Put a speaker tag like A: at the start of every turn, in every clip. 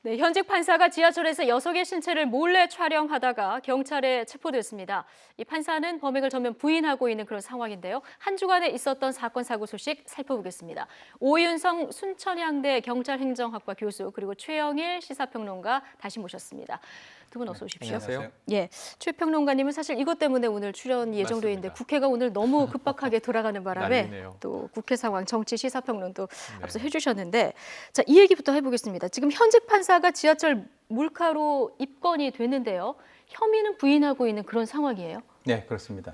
A: 네, 현직 판사가 지하철에서 여성의 신체를 몰래 촬영하다가 경찰에 체포됐습니다. 이 판사는 범행을 전면 부인하고 있는 그런 상황인데요. 한 주간에 있었던 사건 사고 소식 살펴보겠습니다. 오윤성 순천향대 경찰행정학과 교수 그리고 최영일 시사평론가 다시 모셨습니다. 두 분 어서 오십시오.
B: 안녕하세요.
A: 예, 최 평론가님은 사실 이것 때문에 오늘 출연 예정돼 있는데
B: 맞습니다.
A: 국회가 오늘 너무 급박하게 돌아가는 바람에
B: 난리네요.
A: 또 국회 상황, 정치 시사평론도 앞서 해주셨는데 자, 이 얘기부터 해보겠습니다. 지금 현직 판사가 지하철 물가로 입건이 됐는데요. 혐의는 부인하고 있는 그런 상황이에요.
C: 네, 그렇습니다.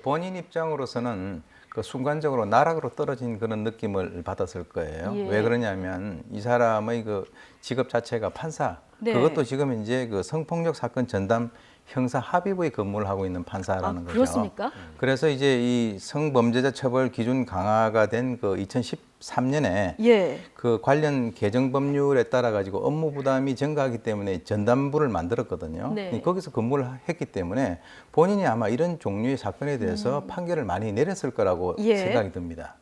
C: 본인 입장으로서는 그 순간적으로 나락으로 떨어진 그런 느낌을 받았을 거예요.
A: 예.
C: 왜 그러냐면 이 사람의 그 직업 자체가 판사,
A: 네.
C: 그것도 지금 이제 그 성폭력 사건 전담 형사 합의부에 근무를 하고 있는 판사라는 거죠.
A: 그렇습니까?
C: 그래서 이제 이 성범죄자 처벌 기준 강화가 된 그 2013년에
A: 예.
C: 그 관련 개정 법률에 따라 가지고 업무 부담이 증가하기 때문에 전담부를 만들었거든요.
A: 네.
C: 거기서 근무를 했기 때문에 본인이 아마 이런 종류의 사건에 대해서 판결을 많이 내렸을 거라고
A: 예.
C: 생각이 듭니다.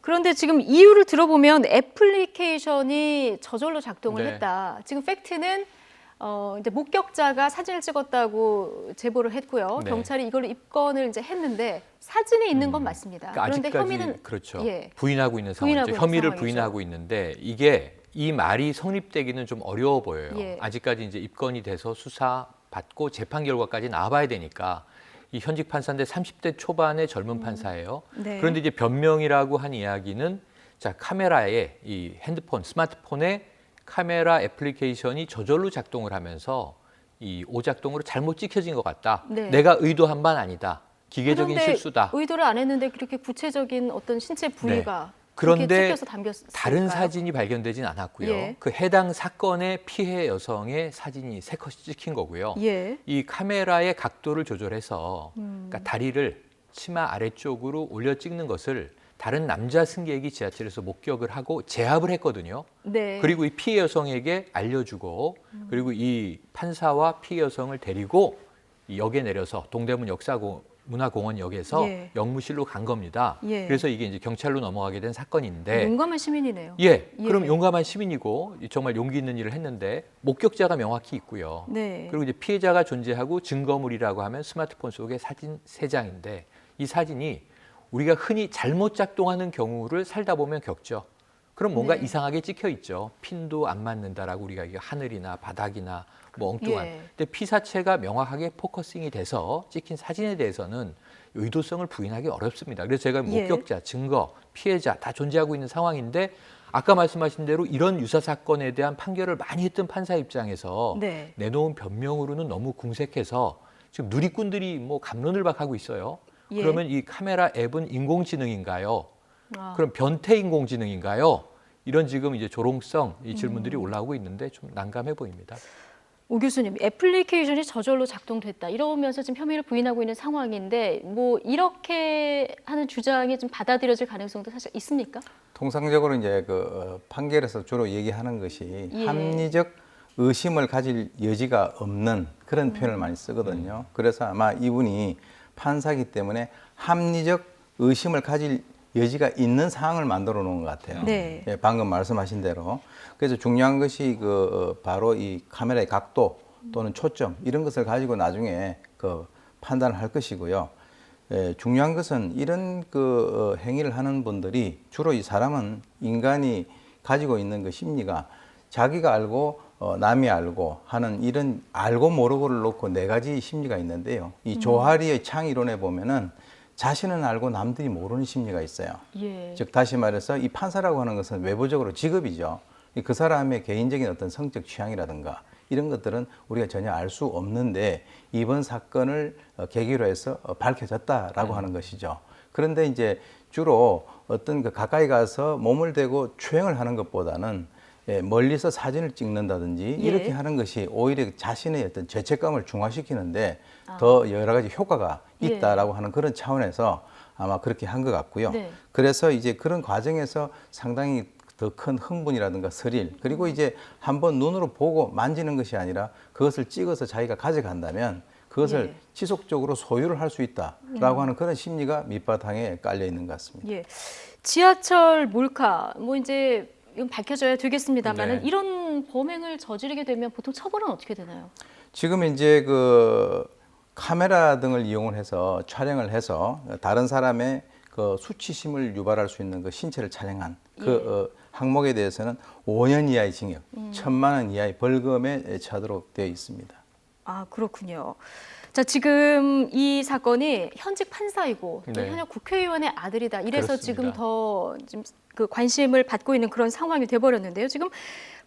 A: 그런데 지금 이유를 들어보면 애플리케이션이 저절로 작동을
B: 네.
A: 했다. 지금 팩트는 이제 목격자가 사진을 찍었다고 제보를 했고요.
B: 네.
A: 경찰이 이걸로 입건을 이제 했는데 사진이 있는 건 맞습니다.
B: 그러니까
A: 그런데
B: 아직까지
A: 혐의는
B: 그렇죠.
A: 예.
B: 부인하고 있는
A: 부인하고
B: 상황이죠.
A: 있는
B: 혐의를
A: 상황이죠.
B: 부인하고 있는데 이게 이 말이 성립되기는 좀 어려워 보여요.
A: 예.
B: 아직까지 이제 입건이 돼서 수사 받고 재판 결과까지 나와봐야 되니까 이 현직 판사인데 30대 초반의 젊은 판사예요.
A: 네.
B: 그런데 이제 변명이라고 한 이야기는 자 카메라에 이 핸드폰, 스마트폰에 카메라 애플리케이션이 저절로 작동을 하면서 이 오작동으로 잘못 찍혀진 것 같다.
A: 네.
B: 내가 의도한 바는 아니다. 기계적인
A: 그런데
B: 실수다.
A: 의도를 안 했는데 그렇게 구체적인 어떤 신체 부위가
B: 그런데
A: 그렇게 찍혀서 담겼을까요?
B: 다른 사진이 발견되진 않았고요.
A: 예.
B: 그 해당 사건의 피해 여성의 사진이 세 컷이 찍힌 거고요.
A: 예.
B: 이 카메라의 각도를 조절해서 그러니까 다리를 치마 아래쪽으로 올려 찍는 것을 다른 남자 승객이 지하철에서 목격을 하고 제압을 했거든요.
A: 네.
B: 그리고 이 피해 여성에게 알려주고 그리고 이 판사와 피해 여성을 데리고 이 역에 내려서 동대문 문화공원역에서
A: 예.
B: 영무실로 간 겁니다.
A: 예.
B: 그래서 이게 이제 경찰로 넘어가게 된 사건인데
A: 용감한 시민이네요.
B: 예,
A: 예.
B: 그럼 용감한 시민이고 정말 용기 있는 일을 했는데 목격자가 명확히 있고요.
A: 네.
B: 그리고 이제 피해자가 존재하고 증거물이라고 하면 스마트폰 속의 사진 3장인데 이 사진이 우리가 흔히 잘못 작동하는 경우를 살다 보면 겪죠. 그럼 뭔가
A: 네.
B: 이상하게 찍혀 있죠. 핀도 안 맞는다라고 우리가 이게 하늘이나 바닥이나 뭐 엉뚱한.
A: 예.
B: 근데 피사체가 명확하게 포커싱이 돼서 찍힌 사진에 대해서는 의도성을 부인하기 어렵습니다. 그래서 제가
A: 예.
B: 목격자, 증거, 피해자 다 존재하고 있는 상황인데 아까 말씀하신 대로 이런 유사 사건에 대한 판결을 많이 했던 판사 입장에서
A: 네.
B: 내놓은 변명으로는 너무 궁색해서 지금 누리꾼들이 뭐 갑론을 박하고 있어요.
A: 예.
B: 그러면 이 카메라 앱은 인공지능인가요?
A: 아.
B: 그럼 변태 인공지능인가요? 이런 지금 이제 조롱성 이 질문들이 올라오고 있는데 좀 난감해 보입니다.
A: 오 교수님, 애플리케이션이 저절로 작동됐다 이러면서 지금 혐의를 부인하고 있는 상황인데 뭐 이렇게 하는 주장이 좀 받아들여질 가능성도 사실 있습니까?
C: 통상적으로 이제 그 판결에서 주로 얘기하는 것이
A: 예.
C: 합리적 의심을 가질 여지가 없는 그런 표현을 많이 쓰거든요. 그래서 아마 이분이 판사이기 때문에 합리적 의심을 가질 여지가 있는 상황을 만들어 놓은 것 같아요.
A: 네.
C: 예, 방금 말씀하신 대로. 그래서 중요한 것이 바로 이 카메라의 각도 또는 초점 이런 것을 가지고 나중에 그 판단을 할 것이고요. 예, 중요한 것은 이런 행위를 하는 분들이 주로 이 사람은 인간이 가지고 있는 그 심리가 자기가 알고 남이 알고 하는 이런 알고 모르고를 놓고 네 가지 심리가 있는데요. 이 조하리의 창이론에 보면은 자신은 알고 남들이 모르는 심리가 있어요.
A: 예.
C: 즉 다시 말해서 이 판사라고 하는 것은 외부적으로 직업이죠. 그 사람의 개인적인 어떤 성적 취향이라든가 이런 것들은 우리가 전혀 알 수 없는데 이번 사건을 계기로 해서 밝혀졌다라고 하는 것이죠. 그런데 이제 주로 어떤 가까이 가서 몸을 대고 추행을 하는 것보다는 멀리서 사진을 찍는다든지
A: 예.
C: 이렇게 하는 것이 오히려 자신의 어떤 죄책감을 중화시키는데 더 여러 가지 효과가 있다라고 하는 그런 차원에서 아마 그렇게 한 것 같고요.
A: 네.
C: 그래서 이제 그런 과정에서 상당히 더 큰 흥분이라든가 스릴 그리고 이제 한번 눈으로 보고 만지는 것이 아니라 그것을 찍어서 자기가 가져간다면 그것을
A: 예.
C: 지속적으로 소유를 할 수 있다라고 하는 그런 심리가 밑바탕에 깔려 있는 것 같습니다.
A: 예. 지하철 몰카 뭐 이제 이건 밝혀져야 되겠습니다만은
B: 네.
A: 이런 범행을 저지르게 되면 보통 처벌은 어떻게 되나요?
C: 지금 이제 그 카메라 등을 이용을 해서 촬영을 해서 다른 사람의 그 수치심을 유발할 수 있는 그 신체를 촬영한 그 항목에 대해서는 5년 이하의 징역, 1,000만 원 이하의 벌금에 처하도록 되어 있습니다.
A: 아, 그렇군요. 자, 지금 이 사건이 현직 판사이고 또
B: 네.
A: 현역 국회의원의 아들이다. 이래서 지금
B: 그렇습니다.
A: 더 지금 그 관심을 받고 있는 그런 상황이 돼버렸는데요. 지금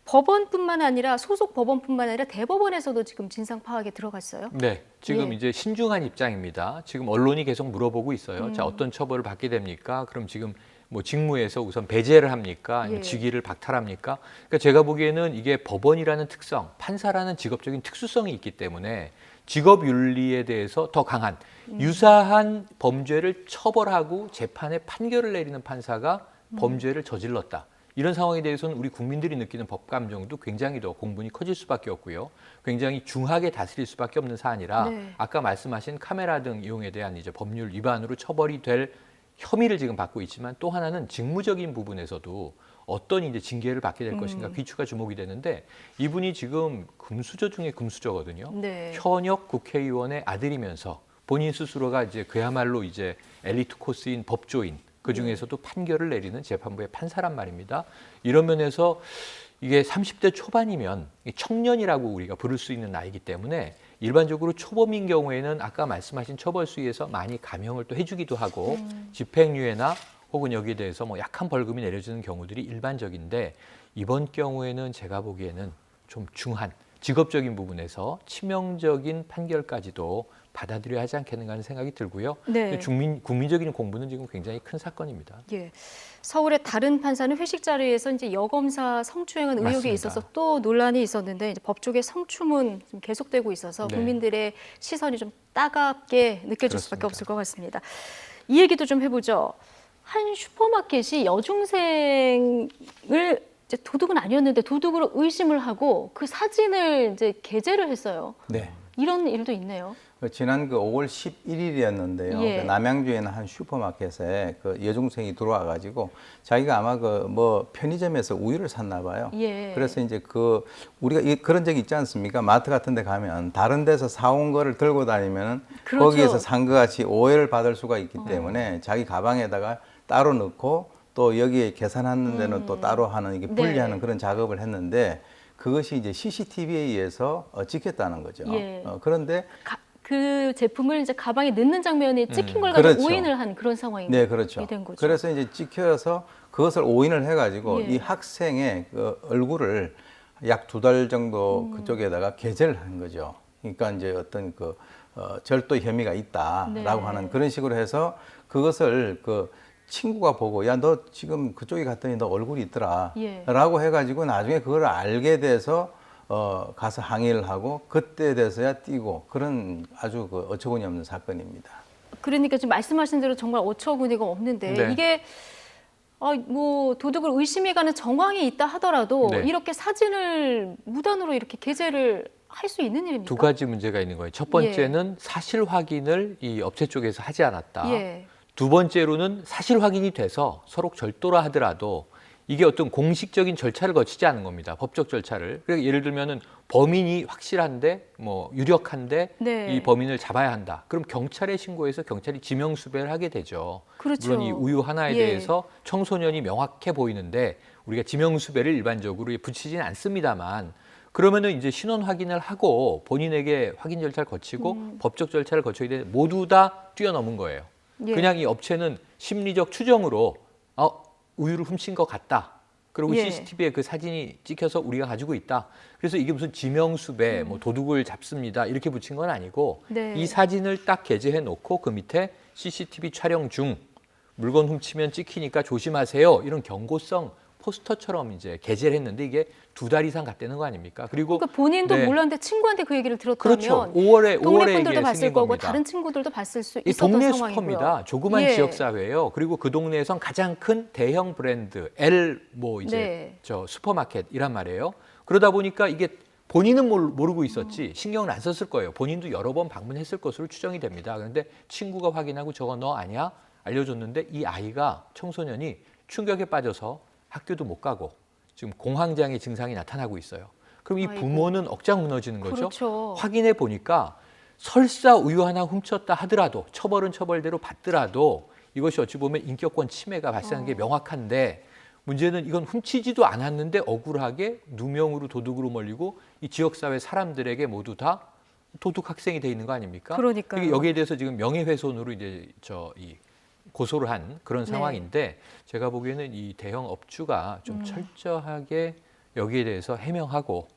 A: 법원뿐만 아니라 소속 법원뿐만 아니라 대법원에서도 지금 진상 파악에 들어갔어요.
B: 네, 지금
A: 예.
B: 이제 신중한 입장입니다. 지금 언론이 계속 물어보고 있어요. 자, 어떤 처벌을 받게 됩니까? 그럼 지금 뭐 직무에서 우선 배제를 합니까? 아니면
A: 예.
B: 직위를 박탈합니까? 그러니까 제가 보기에는 이게 법원이라는 특성, 판사라는 직업적인 특수성이 있기 때문에 직업 윤리에 대해서 더 강한 유사한 범죄를 처벌하고 재판에 판결을 내리는 판사가 범죄를 저질렀다. 이런 상황에 대해서는 우리 국민들이 느끼는 법 감정도 굉장히 더 공분이 커질 수밖에 없고요. 굉장히 중하게 다스릴 수밖에 없는 사안이라
A: 네.
B: 아까 말씀하신 카메라 등 이용에 대한 이제 법률 위반으로 처벌이 될 혐의를 지금 받고 있지만 또 하나는 직무적인 부분에서도 어떤 이제 징계를 받게 될 것인가 귀추가 주목이 되는데 이분이 지금 금수저 중에 금수저거든요.
A: 네.
B: 현역 국회의원의 아들이면서 본인 스스로가 이제 그야말로 이제 엘리트 코스인 법조인 그 중에서도 판결을 내리는 재판부의 판사란 말입니다. 이런 면에서 이게 30대 초반이면 청년이라고 우리가 부를 수 있는 나이기 때문에 일반적으로 초범인 경우에는 아까 말씀하신 처벌 수위에서 많이 감형을 또 해주기도 하고 집행유예나 혹은 여기에 대해서 뭐 약한 벌금이 내려지는 경우들이 일반적인데 이번 경우에는 제가 보기에는 좀 중한 직업적인 부분에서 치명적인 판결까지도 받아들여야 하지 않겠는가 하는 생각이 들고요.
A: 네.
B: 국민적인 공분은 지금 굉장히 큰 사건입니다.
A: 예. 서울의 다른 판사는 회식 자리에서 이제 여검사 성추행한 의혹이
B: 맞습니다.
A: 있어서 또 논란이 있었는데 이제 법조계 성추문 좀 계속되고 있어서
B: 네. 국민들의
A: 국민들의 시선이 좀 따갑게 느껴질 수밖에
B: 그렇습니다.
A: 없을 것 같습니다. 이 얘기도 좀 해보죠. 한 슈퍼마켓이 여중생을 이제 도둑은 아니었는데 도둑으로 의심을 하고 그 사진을 이제 게재를 했어요.
C: 네.
A: 이런 일도 있네요.
C: 지난 그 5월 11일이었는데요.
A: 예.
C: 남양주에 있는 한 슈퍼마켓에 그 여중생이 들어와 가지고 자기가 아마 그 뭐 편의점에서 우유를 샀나 봐요.
A: 예.
C: 그래서 이제 그 우리가 그런 적이 있지 않습니까? 마트 같은 데 가면 다른 데서 사온 거를 들고 다니면
A: 그렇죠.
C: 거기에서 산 것 같이 오해를 받을 수가 있기 때문에 자기 가방에다가 따로 넣고 또 여기에 계산하는 데는 또 따로 하는 이게 분리하는
A: 네.
C: 그런 작업을 했는데 그것이 이제 CCTV에 의해서 찍혔다는 거죠.
A: 예.
C: 그런데
A: 그 제품을 이제 가방에 넣는 장면이 찍힌 걸
C: 그렇죠.
A: 가지고 오인을 한 그런 상황이
C: 네, 그렇죠.
A: 된 거죠.
C: 그래서 이제 찍혀서 그것을 오인을 해가지고
A: 예.
C: 이 학생의 그 얼굴을 약 2달 정도 그쪽에다가 게재를 한 거죠. 그러니까 이제 어떤 그 절도 혐의가 있다라고
A: 네.
C: 하는 그런 식으로 해서 그것을 그 친구가 보고 야 너 지금 그쪽에 갔더니 너 얼굴이 있더라
A: 예.
C: 라고 해가지고 나중에 그걸 알게 돼서 가서 항의를 하고 그때 돼서야 뛰고 그런 아주 그 어처구니 없는 사건입니다.
A: 그러니까 지금 말씀하신 대로 정말 어처구니가 없는데
B: 네.
A: 이게 뭐 도둑을 의심해가는 정황이 있다 하더라도
B: 네.
A: 이렇게 사진을 무단으로 이렇게 게재를 할 수 있는 일입니까?
B: 두 가지 문제가 있는 거예요. 첫 번째는 사실 확인을 이 업체 쪽에서 하지 않았다.
A: 예.
B: 두 번째로는 사실 확인이 돼서 서로 절도라 하더라도 이게 어떤 공식적인 절차를 거치지 않은 겁니다. 법적 절차를. 그러니까 예를 들면은 범인이 확실한데 뭐 유력한데
A: 네.
B: 이 범인을 잡아야 한다. 그럼 경찰에 신고해서 경찰이 지명 수배를 하게 되죠.
A: 그렇죠.
B: 물론 이 우유 하나에
A: 예.
B: 대해서 청소년이 명확해 보이는데 우리가 지명 수배를 일반적으로 붙이지는 않습니다만 그러면은 이제 신원 확인을 하고 본인에게 확인 절차를 거치고 법적 절차를 거쳐야 되는데 모두 다 뛰어넘은 거예요.
A: 예.
B: 그냥 이 업체는 심리적 추정으로 우유를 훔친 것 같다. 그리고
A: 예.
B: CCTV에 그 사진이 찍혀서 우리가 가지고 있다. 그래서 이게 무슨 지명수배, 뭐 도둑을 잡습니다. 이렇게 붙인 건 아니고
A: 네.
B: 이 사진을 딱 게재해 놓고 그 밑에 CCTV 촬영 중 물건 훔치면 찍히니까 조심하세요. 이런 경고성 포스터처럼 이제 게재를 했는데 이게 2달 이상 갔다는 거 아닙니까? 그리고
A: 그러니까 본인도
B: 네.
A: 몰랐는데 친구한테 그 얘기를 들었다면
B: 그렇죠. 5월에
A: 동네
B: 이게
A: 분들도 봤을
B: 생긴
A: 거고
B: 겁니다.
A: 다른 친구들도 봤을 수
B: 이
A: 있었던
B: 동네
A: 상황이고요.
B: 슈퍼입니다. 조그만
A: 예.
B: 지역 사회예요. 그리고 그 동네에선 가장 큰 대형 브랜드 L 뭐 이제
A: 네.
B: 저 슈퍼마켓이란 말이에요. 그러다 보니까 이게 본인은 모르고 있었지 신경을 안 썼을 거예요. 본인도 여러 번 방문했을 것으로 추정이 됩니다. 그런데 친구가 확인하고 저거 너 아니야? 알려줬는데 이 아이가 청소년이 충격에 빠져서 학교도 못 가고 지금 공황장애 증상이 나타나고 있어요. 그럼 이
A: 아이고.
B: 부모는 억장 무너지는 거죠.
A: 그렇죠.
B: 확인해 보니까 설사 우유 하나 훔쳤다 하더라도 처벌은 처벌대로 받더라도 이것이 어찌 보면 인격권 침해가 발생한 게 명확한데 문제는 이건 훔치지도 않았는데 억울하게 누명으로 도둑으로 몰리고 이 지역사회 사람들에게 모두 다 도둑 학생이 돼 있는 거 아닙니까?
A: 그러니까요.
B: 이게 여기에 대해서 지금 명예훼손으로 이제 고소를 한 그런
A: 네.
B: 상황인데 제가 보기에는 이 대형 업주가 좀 철저하게 여기에 대해서 해명하고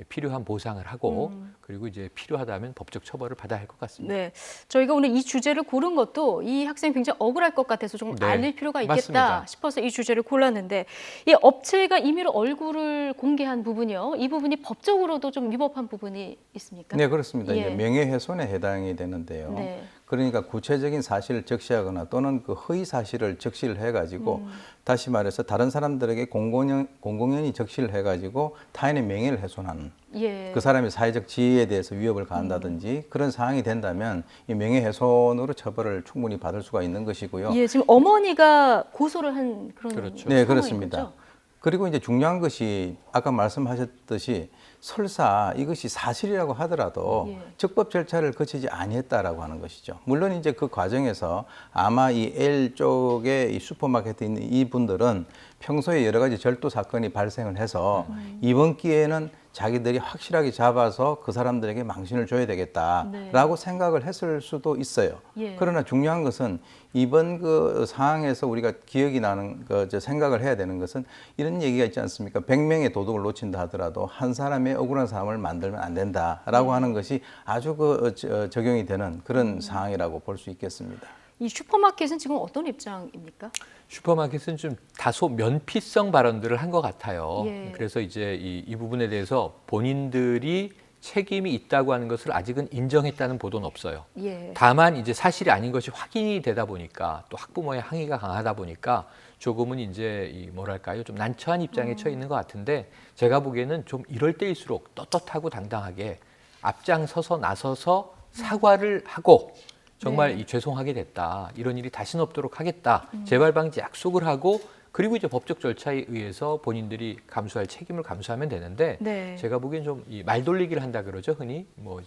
B: 필요한 보상을 하고 그리고 이제 필요하다면 법적 처벌을 받아야 할 것 같습니다.
A: 네, 저희가 오늘 이 주제를 고른 것도 이 학생 굉장히 억울할 것 같아서 좀
B: 네,
A: 알릴 필요가 있겠다
B: 맞습니다.
A: 싶어서 이 주제를 골랐는데 이 업체가 임의로 얼굴을 공개한 부분이요. 이 부분이 법적으로도 좀 위법한 부분이 있습니까?
C: 네, 그렇습니다.
A: 예.
C: 이제 명예훼손에 해당이 되는데요.
A: 네.
C: 그러니까 구체적인 사실을 적시하거나 또는 그 허위 사실을 적시를 해가지고 다시 말해서 다른 사람들에게 공공연히 적시를 해가지고 타인의 명예를 훼손하는
A: 예.
C: 그 사람의 사회적 지위에 대해서 위협을 가한다든지 그런 상황이 된다면 이 명예훼손으로 처벌을 충분히 받을 수가 있는 것이고요.
A: 예, 지금 어머니가 고소를 한 그런
B: 그렇죠.
C: 네,
A: 상황인
C: 그렇습니다.
A: 거죠?
C: 그리고 이제 중요한 것이 아까 말씀하셨듯이 설사 이것이 사실이라고 하더라도
A: 예.
C: 적법 절차를 거치지 아니했다라고 하는 것이죠. 물론 이제 그 과정에서 아마 이 L 쪽에 이 슈퍼마켓에 있는 이분들은 평소에 여러 가지 절도 사건이 발생을 해서 이번 기회에는 자기들이 확실하게 잡아서 그 사람들에게 망신을 줘야 되겠다라고 생각을 했을 수도 있어요.
A: 예.
C: 그러나 중요한 것은 이번 그 상황에서 우리가 기억이 나는 생각을 해야 되는 것은 이런 얘기가 있지 않습니까? 100명의 도둑을 놓친다 하더라도 한 사람의 억울한 사람을 만들면 안 된다라고 하는 것이 아주 적용이 되는 그런 상황이라고 볼 수 있겠습니다.
A: 이 슈퍼마켓은 지금 어떤 입장입니까?
B: 슈퍼마켓은 좀 다소 면피성 발언들을 한 것 같아요.
A: 예.
B: 그래서 이제 이 부분에 대해서 본인들이 책임이 있다고 하는 것을 아직은 인정했다는 보도는 없어요.
A: 예.
B: 다만 이제 사실이 아닌 것이 확인이 되다 보니까 또 학부모의 항의가 강하다 보니까 조금은 이제 뭐랄까요, 좀 난처한 입장에 처해 있는 것 같은데 제가 보기에는 좀 이럴 때일수록 떳떳하고 당당하게 앞장서서 나서서 사과를 하고 정말 이 죄송하게 됐다. 이런 일이 다시는 없도록 하겠다. 재발 방지 약속을 하고 그리고 이제 법적 절차에 의해서 본인들이 감수할 책임을 감수하면 되는데
A: 네.
B: 제가 보기엔 좀 이 말돌리기를 한다 그러죠. 흔히 뭐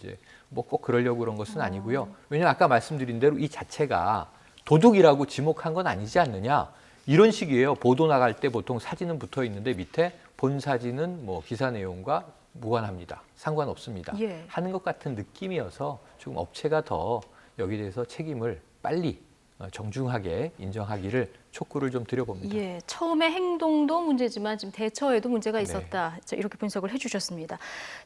B: 꼭 그러려고 그런 것은 아니고요. 왜냐하면 아까 말씀드린 대로 이 자체가 도둑이라고 지목한 건 아니지 않느냐. 이런 식이에요. 보도 나갈 때 보통 사진은 붙어 있는데 밑에 본 사진은 뭐 기사 내용과 무관합니다. 상관없습니다.
A: 예.
B: 하는 것 같은 느낌이어서 조금 업체가 더 여기에 대해서 책임을 빨리 정중하게 인정하기를 촉구를 좀 드려봅니다.
A: 예, 처음에 행동도 문제지만 지금 대처에도 문제가
B: 네.
A: 있었다. 자, 이렇게 분석을 해주셨습니다.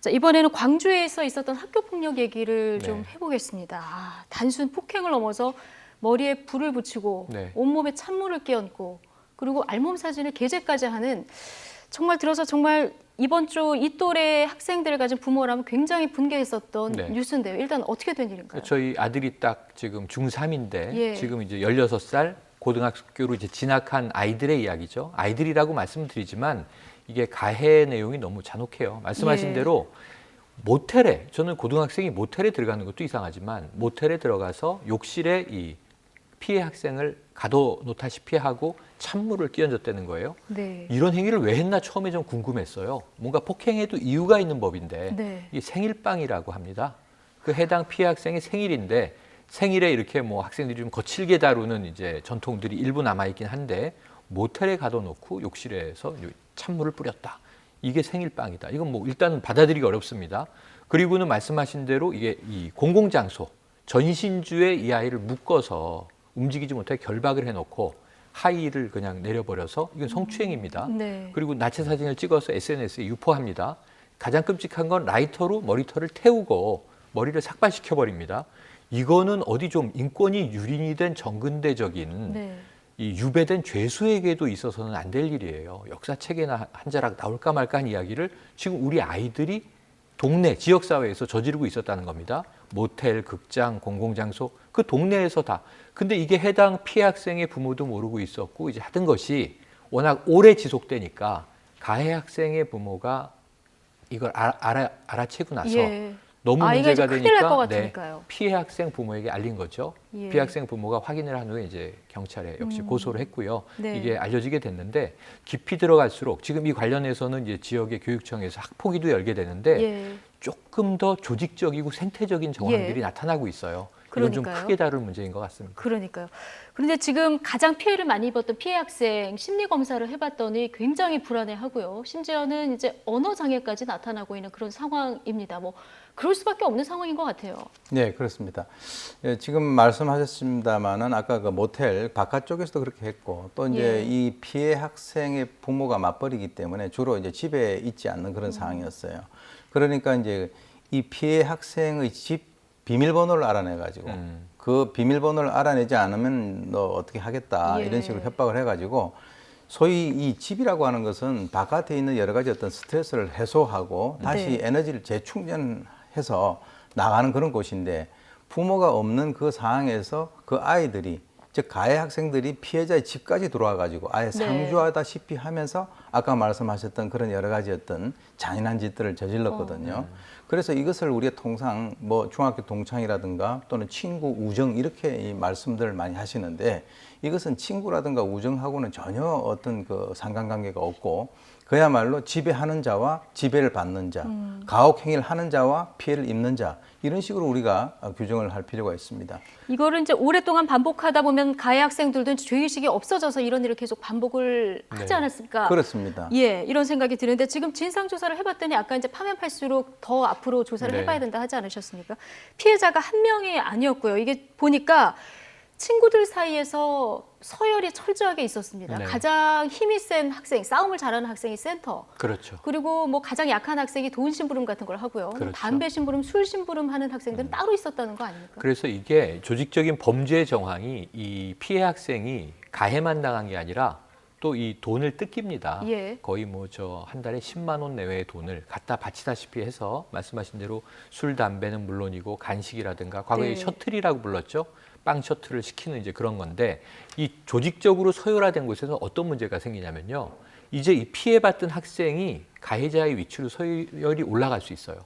A: 자, 이번에는 광주에서 있었던 학교 폭력 얘기를
B: 네.
A: 좀 해보겠습니다. 단순 폭행을 넘어서 머리에 불을 붙이고
B: 네.
A: 온몸에 찬물을 끼얹고 그리고 알몸 사진을 게재까지 하는 정말 들어서 정말 이번 주 이 또래 학생들을 가진 부모라면 굉장히 분개했었던
B: 네.
A: 뉴스인데요. 일단 어떻게 된 일인가요?
B: 저희 아들이 딱 지금 중3인데
A: 예.
B: 지금 이제 16살 고등학교로 이제 진학한 아이들의 이야기죠. 아이들이라고 말씀드리지만 이게 가해 내용이 너무 잔혹해요. 말씀하신
A: 예.
B: 대로 모텔에 저는 고등학생이 모텔에 들어가는 것도 이상하지만 모텔에 들어가서 욕실에 이 피해 학생을 가둬놓다시피 하고 찬물을 끼얹었다는 거예요.
A: 네.
B: 이런 행위를 왜 했나 처음에 좀 궁금했어요. 뭔가 폭행에도 이유가 있는 법인데
A: 네.
B: 이게 생일빵이라고 합니다. 그 해당 피해 학생의 생일인데 생일에 이렇게 뭐 학생들이 좀 거칠게 다루는 이제 전통들이 일부 남아 있긴 한데 모텔에 가둬놓고 욕실에서 찬물을 뿌렸다. 이게 생일빵이다. 이건 뭐 일단은 받아들이기 어렵습니다. 그리고는 말씀하신 대로 이게 이 공공장소 전신주에 이 아이를 묶어서 움직이지 못하게 결박을 해놓고 하의를 그냥 내려버려서 이건 성추행입니다.
A: 네.
B: 그리고 나체 사진을 찍어서 SNS에 유포합니다. 가장 끔찍한 건 라이터로 머리털을 태우고 머리를 삭발시켜버립니다. 이거는 어디 좀 인권이 유린이 된 정근대적인
A: 네.
B: 이 유배된 죄수에게도 있어서는 안 될 일이에요. 역사책에나 한 자락 나올까 말까 한 이야기를 지금 우리 아이들이 동네, 지역사회에서 저지르고 있었다는 겁니다. 모텔, 극장, 공공장소, 그 동네에서 다. 근데 이게 해당 피해 학생의 부모도 모르고 있었고 이제 하던 것이 워낙 오래 지속되니까 가해 학생의 부모가 이걸 알아채고 나서
A: 예.
B: 너무
A: 아이가 이제
B: 문제가
A: 큰일 날 것
B: 되니까
A: 같으니까요.
B: 피해 학생 부모에게 알린 거죠.
A: 예.
B: 피해 학생 부모가 확인을 한 후에 이제 경찰에 역시 고소를 했고요.
A: 네.
B: 이게 알려지게 됐는데 깊이 들어갈수록 지금 이 관련해서는 이제 지역의 교육청에서 학폭위도 열게 되는데
A: 예.
B: 조금 더 조직적이고 생태적인 정황들이 나타나고 있어요. 이건 좀
A: 그러니까요.
B: 크게 다룰 문제인 것 같습니다.
A: 그러니까요. 그런데 지금 가장 피해를 많이 입었던 피해 학생 심리 검사를 해봤더니 굉장히 불안해하고요. 심지어는 이제 언어 장애까지 나타나고 있는 그런 상황입니다. 뭐 그럴 수밖에 없는 상황인 것 같아요.
C: 네, 그렇습니다. 예, 지금 말씀하셨습니다마는 아까 그 모텔 바깥쪽에서도 그렇게 했고 또 이제
A: 예.
C: 이 피해 학생의 부모가 맞벌이기 때문에 주로 이제 집에 있지 않는 그런 상황이었어요. 그러니까 이제 이 피해 학생의 집 비밀번호를 알아내가지고 그 비밀번호를 알아내지 않으면 너 어떻게 하겠다
A: 예.
C: 이런 식으로 협박을 해가지고 소위 이 집이라고 하는 것은 바깥에 있는 여러 가지 어떤 스트레스를 해소하고 다시
A: 네.
C: 에너지를 재충전해서 나가는 그런 곳인데 부모가 없는 그 상황에서 그 아이들이 즉 가해 학생들이 피해자의 집까지 들어와 가지고 아예 상주하다시피 하면서 아까 말씀하셨던 그런 여러 가지 어떤 잔인한 짓들을 저질렀거든요. 그래서 이것을 우리가 통상 뭐 중학교 동창이라든가 또는 친구 우정 이렇게 이 말씀들을 많이 하시는데 이것은 친구라든가 우정하고는 전혀 어떤 그 상관관계가 없고 그야말로 지배하는 자와 지배를 받는 자, 가혹행위를 하는 자와 피해를 입는 자 이런 식으로 우리가 규정을 할 필요가 있습니다.
A: 이거를 이제 오랫동안 반복하다 보면 가해 학생들도 죄의식이 없어져서 이런 일을 계속 반복을 하지
B: 네.
A: 않았을까?
C: 그렇습니다.
A: 예, 이런 생각이 드는데 지금 진상 조사를 해봤더니 아까 이제 파면 팔수록 더 앞으로 조사를
B: 네.
A: 해봐야 된다 하지 않으셨습니까? 피해자가 한 명이 아니었고요. 이게 보니까 친구들 사이에서 서열이 철저하게 있었습니다.
B: 네.
A: 가장 힘이 센 학생, 싸움을 잘하는 학생이 센터.
B: 그렇죠.
A: 그리고 뭐 가장 약한 학생이 돈 심부름 같은 걸 하고요.
B: 그렇죠.
A: 담배 심부름, 술 심부름 하는 학생들은 따로 있었다는 거 아닙니까?
B: 그래서 이게 조직적인 범죄 정황이 이 피해 학생이 가해만 당한 게 아니라 또 이 돈을 뜯깁니다.
A: 예.
B: 거의 뭐 저 한 달에 10만 원 내외의 돈을 갖다 바치다시피 해서 말씀하신 대로 술, 담배는 물론이고 간식이라든가 과거에
A: 네.
B: 셔틀이라고 불렀죠. 빵 셔틀을 시키는 이제 그런 건데 이 조직적으로 서열화된 곳에서 어떤 문제가 생기냐면요. 이제 이 피해받던 학생이 가해자의 위치로 서열이 올라갈 수 있어요.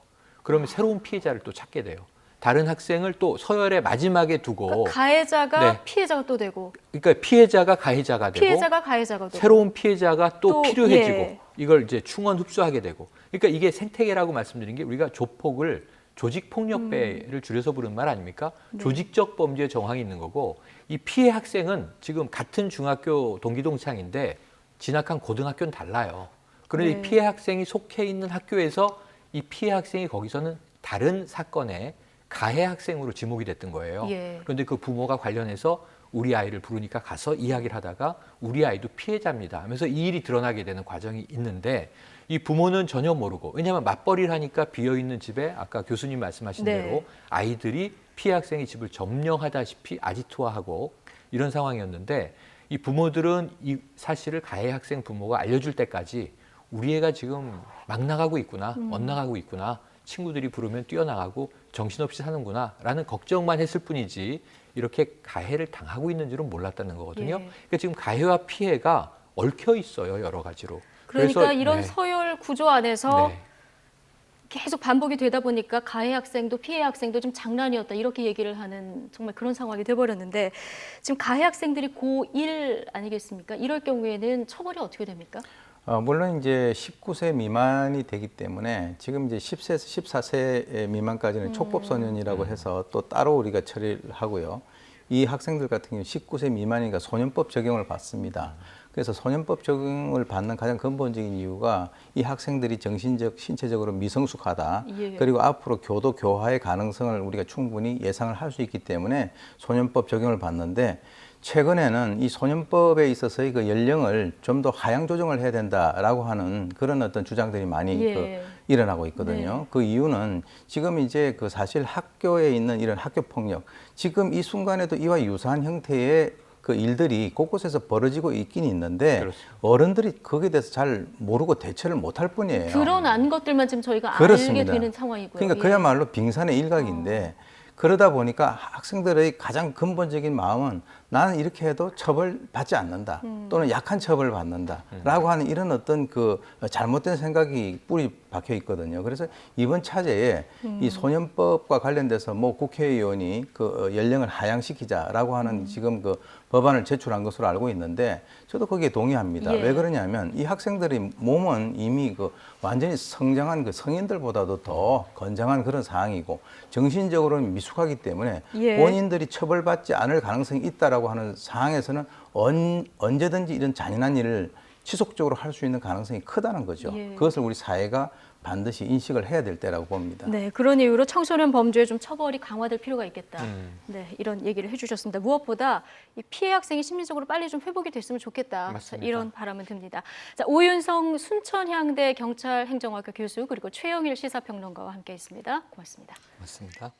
B: 그러면 새로운 피해자를 또 찾게 돼요. 다른 학생을 또 서열의 마지막에 두고
A: 그러니까 가해자가
B: 네.
A: 피해자가 또 되고
B: 그러니까 피해자가 가해자가 되고
A: 피해자가 가해자가 되고
B: 새로운 피해자가 또
A: 또,
B: 필요해지고
A: 예.
B: 이걸 이제 충원 흡수하게 되고 그러니까 이게 생태계라고 말씀드린 게 우리가 조폭을 조직폭력배를 줄여서 부르는 말 아닙니까?
A: 네.
B: 조직적 범죄 정황이 있는 거고 이 피해 학생은 지금 같은 중학교 동기동창인데 진학한 고등학교는 달라요. 그런데
A: 네.
B: 이 피해 학생이 속해 있는 학교에서 이 피해 학생이 거기서는 다른 사건에 가해 학생으로 지목이 됐던 거예요.
A: 예.
B: 그런데 그 부모가 관련해서 우리 아이를 부르니까 가서 이야기를 하다가 우리 아이도 피해자입니다 하면서 이 일이 드러나게 되는 과정이 있는데 이 부모는 전혀 모르고 왜냐하면 맞벌이를 하니까 비어있는 집에 아까 교수님 말씀하신
A: 네.
B: 대로 아이들이 피해 학생의 집을 점령하다시피 아지트화하고 이런 상황이었는데 이 부모들은 이 사실을 가해 학생 부모가 알려줄 때까지 우리 애가 지금 막 나가고 있구나, 엇나가고 있구나, 친구들이 부르면 뛰어나가고 정신없이 사는구나 라는 걱정만 했을 뿐이지 이렇게 가해를 당하고 있는 줄은 몰랐다는 거거든요.
A: 예.
B: 그러니까 지금 가해와 피해가 얽혀 있어요, 여러 가지로.
A: 그러니까
B: 그래서,
A: 이런
B: 네.
A: 서열 구조 안에서
B: 네.
A: 계속 반복이 되다 보니까 가해 학생도 피해 학생도 좀 장난이었다 이렇게 얘기를 하는 정말 그런 상황이 돼버렸는데 지금 가해 학생들이 고1 아니겠습니까? 이럴 경우에는 처벌이 어떻게 됩니까?
C: 물론 이제 19세 미만이 되기 때문에 지금 이제 10세에서 14세 미만까지는 촉법소년이라고 해서 또 따로 우리가 처리를 하고요. 이 학생들 같은 경우 19세 미만이니까 소년법 적용을 받습니다. 그래서 소년법 적용을 받는 가장 근본적인 이유가 이 학생들이 정신적, 신체적으로 미성숙하다.
A: 예.
C: 그리고 앞으로 교도 교화의 가능성을 우리가 충분히 예상을 할 수 있기 때문에 소년법 적용을 받는데 최근에는 이 소년법에 있어서의 그 연령을 좀 더 하향 조정을 해야 된다라고 하는 그런 어떤 주장들이 많이
A: 예.
C: 일어나고 있거든요.
A: 네.
C: 그 이유는 지금 이제 그 사실 학교에 있는 이런 학교 폭력, 지금 이 순간에도 이와 유사한 형태의 그 일들이 곳곳에서 벌어지고 있긴 있는데
B: 그렇습니다.
C: 어른들이 거기에 대해서 잘 모르고 대처를 못할 뿐이에요.
A: 드러난 것들만 지금 저희가
C: 그렇습니다.
A: 알게 되는 상황이고요.
C: 그러니까
A: 예.
C: 그야말로 빙산의 일각인데 그러다 보니까 학생들의 가장 근본적인 마음은 나는 이렇게 해도 처벌받지 않는다 또는 약한 처벌을 받는다라고 하는 이런 어떤 그 잘못된 생각이 뿌리 박혀 있거든요. 그래서 이번 차제에 이 소년법과 관련돼서 뭐 국회의원이 그 연령을 하향시키자라고 하는 지금 그 법안을 제출한 것으로 알고 있는데 저도 거기에 동의합니다.
A: 예.
C: 왜 그러냐면 이 학생들의 몸은 이미 그 완전히 성장한 그 성인들보다도 더 건장한 그런 상황이고 정신적으로는 미숙하기 때문에
A: 예.
C: 본인들이 처벌받지 않을 가능성이 있다라고 하는 상황에서는 언제든지 이런 잔인한 일을 지속적으로 할 수 있는 가능성이 크다는 거죠.
A: 예.
C: 그것을 우리 사회가 반드시 인식을 해야 될 때라고 봅니다.
A: 네, 그런 이유로 청소년 범죄에 좀 처벌이 강화될 필요가 있겠다. 네, 이런 얘기를 해주셨습니다. 무엇보다 이 피해 학생이 심리적으로 빨리 좀 회복이 됐으면 좋겠다. 자, 이런 바람은 듭니다. 자, 오윤성 순천향대 경찰행정학교 교수 그리고 최영일 시사평론가와 함께했습니다. 고맙습니다.
B: 맞습니다.